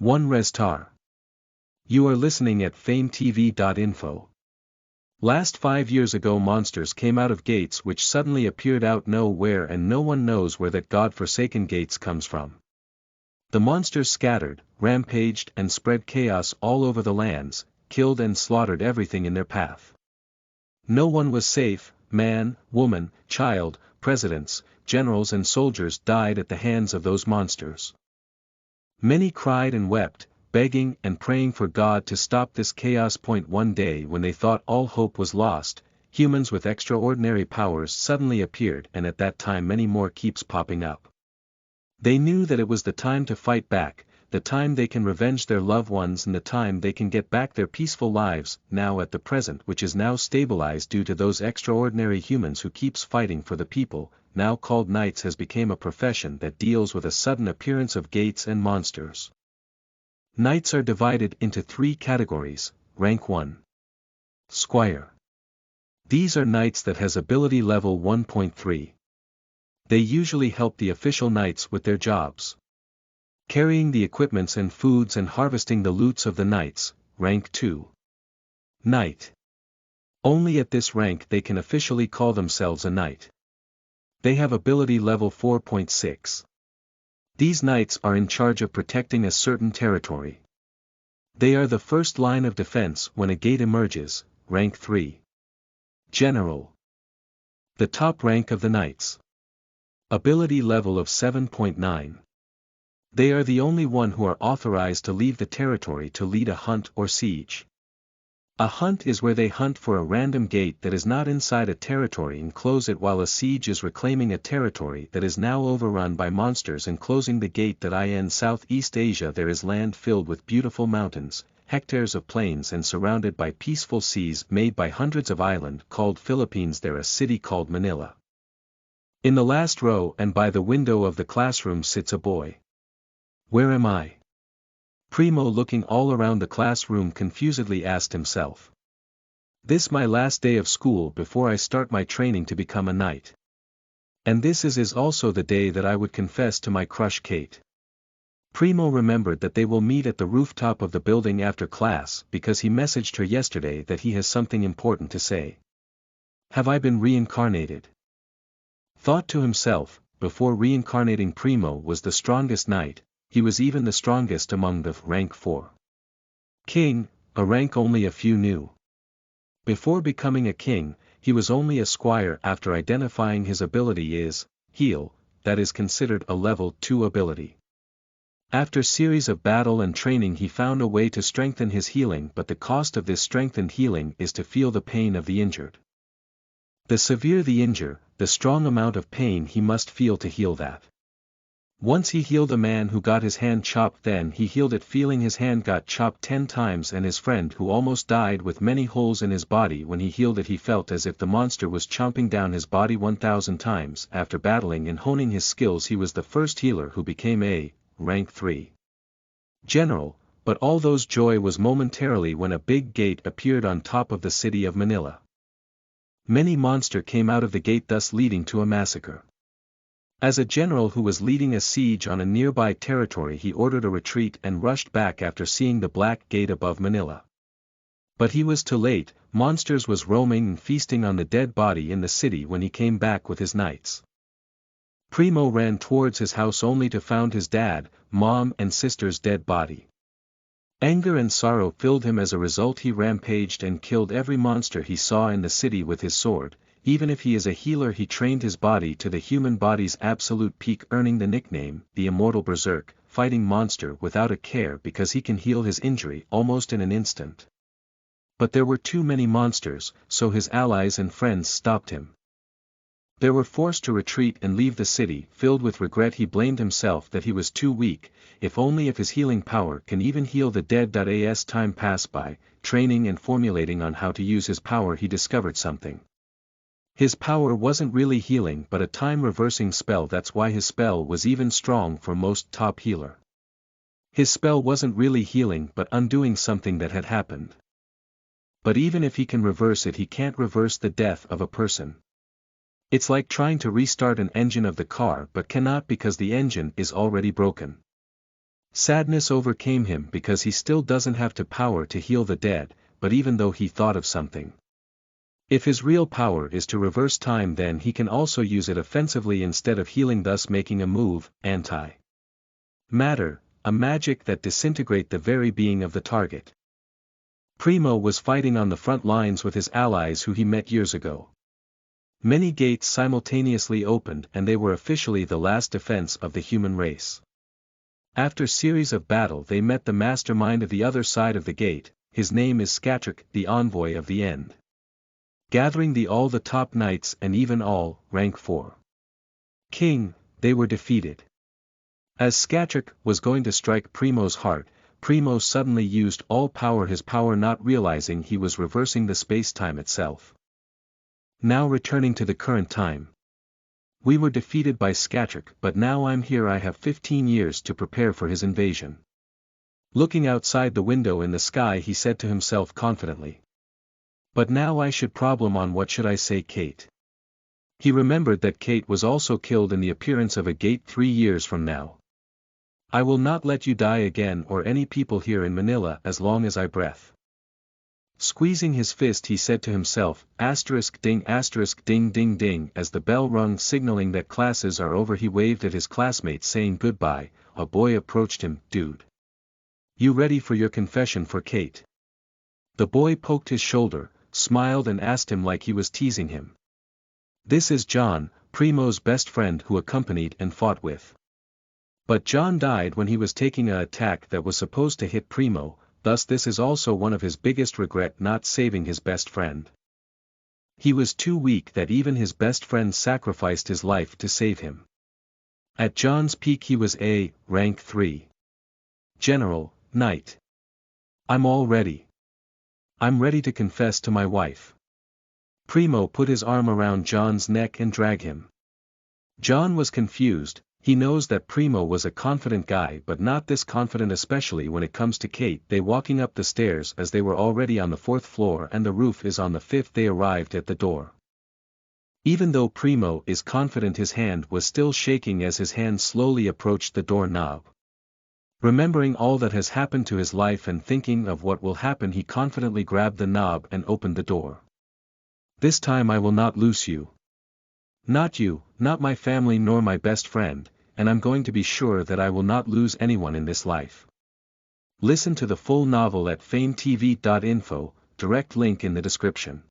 1 Restar. You are listening at FameTV.info. Last 5 years ago monsters came out of gates which suddenly appeared out nowhere, and no one knows where that god-forsaken gates comes from. The monsters scattered, rampaged and spread chaos all over the lands, killed and slaughtered everything in their path. No one was safe. Man, woman, child, presidents, generals and soldiers died at the hands of those monsters. Many cried and wept, begging and praying for God to stop this chaos. One day when they thought all hope was lost, humans with extraordinary powers suddenly appeared, and at that time many more keeps popping up. They knew that it was the time to fight back, the time they can revenge their loved ones and the time they can get back their peaceful lives, now at the present, which is now stabilized due to those extraordinary humans who keeps fighting for the people, now called knights, has become a profession that deals with a sudden appearance of gates and monsters. Knights are divided into 3 categories. Rank 1. Squire. These are knights that has ability level 1.3. They usually help the official knights with their jobs. Carrying the equipments and foods and harvesting the loots of the knights. Rank 2. Knight. Only at this rank they can officially call themselves a knight. They have ability level 4.6. These knights are in charge of protecting a certain territory. They are the first line of defense when a gate emerges. Rank 3. General. The top rank of the knights. Ability level of 7.9. They are the only one who are authorized to leave the territory to lead a hunt or siege. A hunt is where they hunt for a random gate that is not inside a territory and close it, while a siege is reclaiming a territory that is now overrun by monsters and closing the gate. That in Southeast Asia there is land filled with beautiful mountains, hectares of plains and surrounded by peaceful seas made by hundreds of islands called Philippines. There a city called Manila. In the last row and by the window of the classroom sits a boy. Where am I? Primo, looking all around the classroom, confusedly asked himself. This my last day of school before I start my training to become a knight. And this is also the day that I would confess to my crush Kate. Primo remembered that they will meet at the rooftop of the building after class, because he messaged her yesterday that he has something important to say. Have I been reincarnated? Thought to himself. Before reincarnating, Primo was the strongest knight. He was even the strongest among the rank 4. King, a rank only a few knew. Before becoming a king, he was only a squire. After identifying his ability is heal, that is considered a level 2 ability. After series of battle and training he found a way to strengthen his healing, but the cost of this strengthened healing is to feel the pain of the injured. The severe the injure, the strong amount of pain he must feel to heal that. Once he healed a man who got his hand chopped, then he healed it feeling his hand got chopped 10 times, and his friend who almost died with many holes in his body, when he healed it he felt as if the monster was chomping down his body 1,000 times. After battling and honing his skills he was the first healer who became a rank 3 general, but all those joy was momentarily when a big gate appeared on top of the city of Manila. Many monsters came out of the gate, thus leading to a massacre. As a general who was leading a siege on a nearby territory, he ordered a retreat and rushed back after seeing the black gate above Manila. But he was too late. Monsters was roaming and feasting on the dead body in the city when he came back with his knights. Primo ran towards his house only to find his dad, mom and sister's dead body. Anger and sorrow filled him. As a result he rampaged and killed every monster he saw in the city with his sword. Even if he is a healer, he trained his body to the human body's absolute peak, earning the nickname, the immortal berserk, fighting monster without a care, because he can heal his injury almost in an instant. But there were too many monsters, so his allies and friends stopped him. They were forced to retreat and leave the city. Filled with regret he blamed himself that he was too weak. If his healing power can even heal the dead. As time passed by, training and formulating on how to use his power, he discovered something. His power wasn't really healing but a time-reversing spell. That's why his spell was even strong for most top healer. His spell wasn't really healing but undoing something that had happened. But even if he can reverse it, he can't reverse the death of a person. It's like trying to restart an engine of the car but cannot, because the engine is already broken. Sadness overcame him because he still doesn't have the power to heal the dead, but even though he thought of something. If his real power is to reverse time, then he can also use it offensively instead of healing, thus making a move, anti-matter, a magic that disintegrate the very being of the target. Primo was fighting on the front lines with his allies who he met years ago. Many gates simultaneously opened and they were officially the last defense of the human race. After series of battle they met the mastermind of the other side of the gate. His name is Scatric, the envoy of the end. Gathering all the top knights and even all, rank 4. King, they were defeated. As Scatric was going to strike Primo's heart, Primo suddenly used all power, his power not realizing he was reversing the space-time itself. Now returning to the current time. We were defeated by Scatric, but now I'm here. I have 15 years to prepare for his invasion. Looking outside the window in the sky, he said to himself confidently. But now I should problem on what should I say, Kate. He remembered that Kate was also killed in the appearance of a gate 3 years from now. I will not let you die again or any people here in Manila as long as I breath. Squeezing his fist he said to himself, *ding ding ding ding, as the bell rung signaling that classes are over. He waved at his classmates saying goodbye. A boy approached him. Dude. You ready for your confession for Kate? The boy poked his shoulder, smiled and asked him like he was teasing him. This is John, Primo's best friend who accompanied and fought with. But John died when he was taking an attack that was supposed to hit Primo, thus this is also one of his biggest regret, not saving his best friend. He was too weak that even his best friend sacrificed his life to save him. At John's peak he was a rank 3. General, Knight. I'm all ready. I'm ready to confess to my wife. Primo put his arm around John's neck and dragged him. John was confused. He knows that Primo was a confident guy, but not this confident, especially when it comes to Kate. They walking up the stairs as they were already on the 4th floor and the roof is on the 5th. They arrived at the door. Even though Primo is confident, his hand was still shaking as his hand slowly approached the door knob. Remembering all that has happened to his life and thinking of what will happen, he confidently grabbed the knob and opened the door. This time I will not lose you. Not you, not my family nor my best friend, and I'm going to be sure that I will not lose anyone in this life. Listen to the full novel at FameTV.info, direct link in the description.